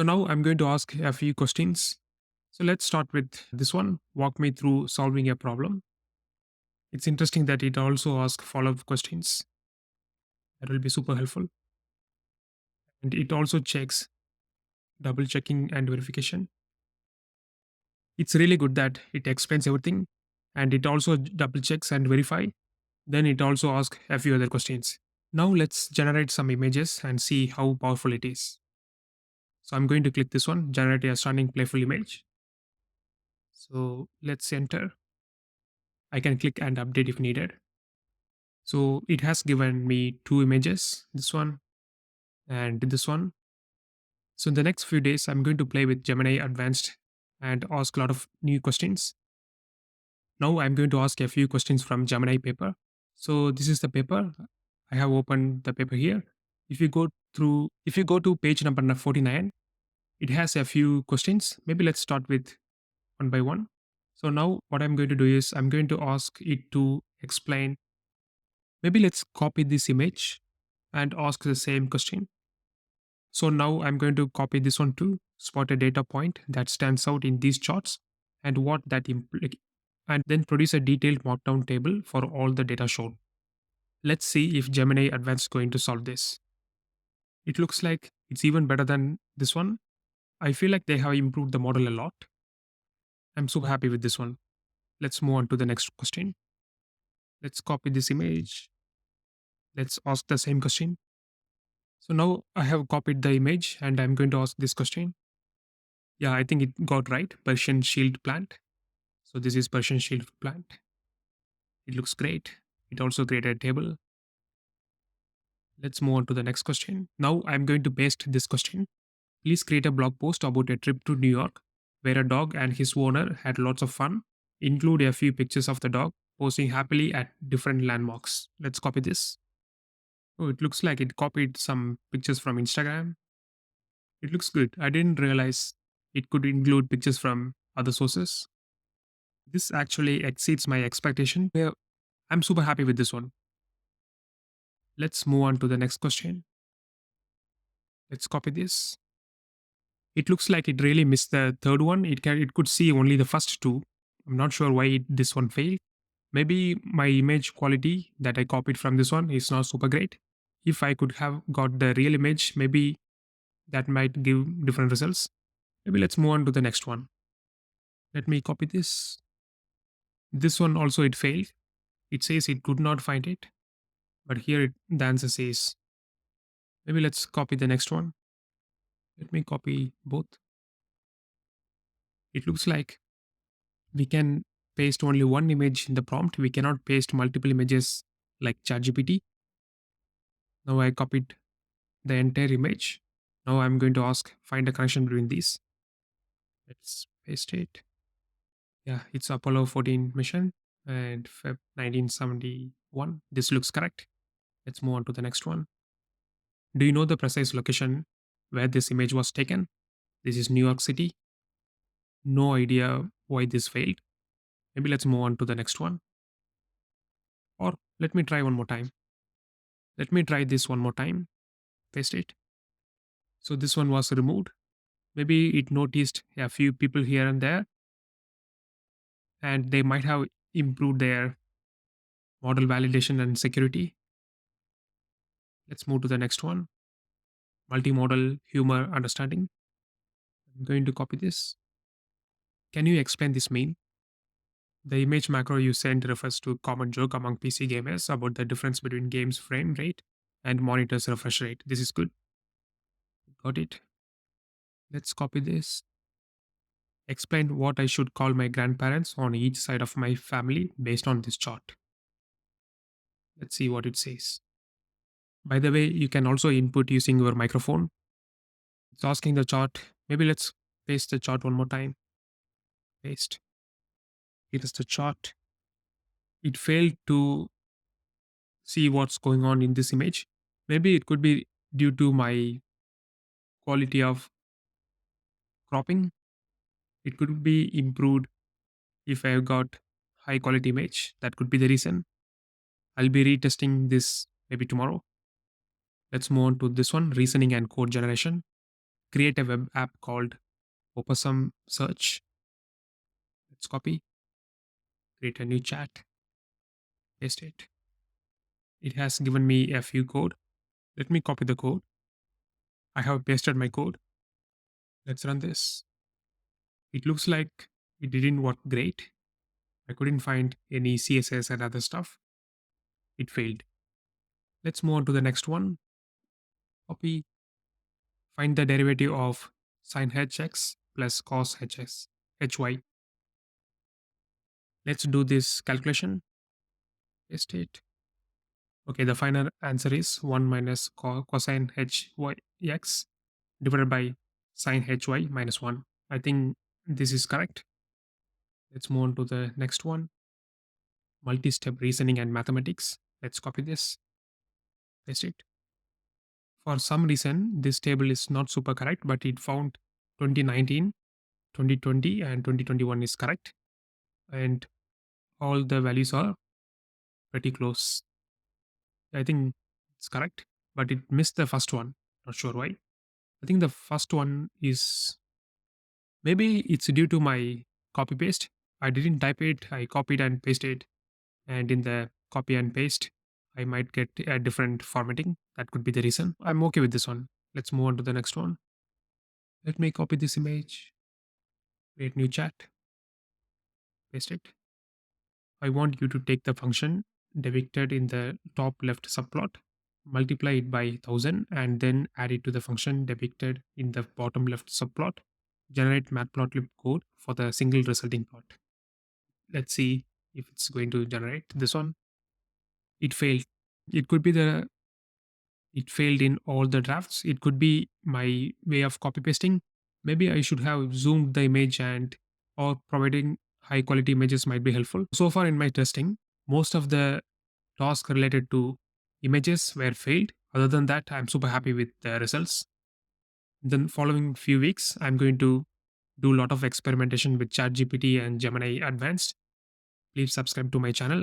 So now I'm going to ask a few questions. So let's start with this one. Walk me through solving a problem. It's interesting that it also asks follow-up questions. That will be super helpful. And it also checks double checking and verification. It's really good that it explains everything and it also double checks and verify. Then it also asks a few other questions. Now let's generate some images and see how powerful it is. So I'm going to click this one, generate a stunning playful image. So let's enter. I can click and update if needed. So it has given me two images, this one and this one. So in the next few days, I'm going to play with Gemini Advanced and ask a lot of new questions. Now I'm going to ask a few questions from Gemini paper. So this is the paper. I have opened the paper here. If you go to page number 49, it has a few questions. Maybe let's start with one by one. So now what I'm going to do is I'm going to ask it to explain. Maybe let's copy this image and ask the same question. So now I'm going to copy this one too, spot a data point that stands out in these charts and what that implies, and then produce a detailed markdown table for all the data shown. Let's see if Gemini Advanced is going to solve this. It looks like it's even better than this one. I feel like they have improved the model a lot. I'm super happy with this one. Let's move on to the next question. Let's copy this image. Let's ask the same question. So now I have copied the image and I'm going to ask this question. Yeah, I think it got right. Persian shield plant. So this is Persian shield plant. It looks great. It also created a table. Let's move on to the next question. Now I'm going to paste this question. Please create a blog post about a trip to New York where a dog and his owner had lots of fun. Include a few pictures of the dog posing happily at different landmarks. Let's copy this. Oh, it looks like it copied some pictures from Instagram. It looks good. I didn't realize it could include pictures from other sources. This actually exceeds my expectation. Yeah, I'm super happy with this one. Let's move on to the next question. Let's copy this. It looks like it really missed the third one. It could see only the first two. I'm not sure why this one failed. Maybe my image quality that I copied from this one is not super great. If I could have got the real image, maybe that might give different results. Maybe let's move on to the next one. Let me copy this. This one also it failed. It says it could not find it. But here the answer says, maybe let's copy the next one. Let me copy both. It looks like we can paste only one image in the prompt. We cannot paste multiple images like ChatGPT. Now I copied the entire image. Now I'm going to ask, find a connection between these. Let's paste it. Yeah, it's Apollo 14 mission and Feb 1971. This looks correct. Let's move on to the next one. Do you know the precise location where this image was taken? This is New York City. No idea why this failed. Maybe let's move on to the next one. Or let me try one more time. Let me try this one more time. Paste it. So this one was removed. Maybe it noticed a few people here and there, and they might have improved their model validation and security. Let's move to the next one. Multimodal humor understanding. I'm going to copy this. Can you explain this mean? The image macro you sent refers to a common joke among PC gamers about the difference between games frame rate and monitors refresh rate. This is good. Got it. Let's copy this. Explain what I should call my grandparents on each side of my family based on this chart. Let's see what it says. By the way, you can also input using your microphone. It's asking the chart. Maybe let's paste the chart one more time. Paste. Here is the chart. It failed to see what's going on in this image. Maybe it could be due to my quality of cropping. It could be improved if I got high quality image. That could be the reason. I'll be retesting this maybe tomorrow. Let's move on to this one, reasoning and code generation. create a web app called Opusum Search. Let's copy, create a new chat, paste it. It has given me a few code. Let me copy the code. I have pasted my code. Let's run this. It looks like it didn't work great. I couldn't find any CSS and other stuff. It failed. Let's move on to the next one. Copy, find the derivative of sin hx plus cos hx, hy. Let's do this calculation. Paste it. Okay, the final answer is 1 minus cosine hyx divided by sin hy minus 1. I think this is correct. Let's move on to the next one. Multi-step reasoning and mathematics. Let's copy this, paste it. For some reason, this table is not super correct, but it found 2019, 2020, and 2021 is correct. And all the values are pretty close. I think it's correct, but it missed the first one. Not sure why. I think the first one is maybe it's due to my copy paste. I didn't type it, I copied and pasted. And in the copy and paste, I might get a different formatting. That could be the reason. I'm okay with this one. Let's move on to the next one. Let me copy this image, create new chat, paste it. I want you to take the function depicted in the top left subplot, multiply it by 1000, and then add it to the function depicted in the bottom left subplot. Generate matplotlib code for the single resulting plot. Let's see if it's going to generate this one. It failed. It could be it failed in all the drafts. It could be my way of copy pasting. Maybe I should have zoomed the image, and or providing high quality images might be helpful. So far in my testing, most of the tasks related to images were failed. Other than that, I'm super happy with the results. Then following few weeks, I'm going to do a lot of experimentation with ChatGPT and Gemini Advanced. Please subscribe to my channel.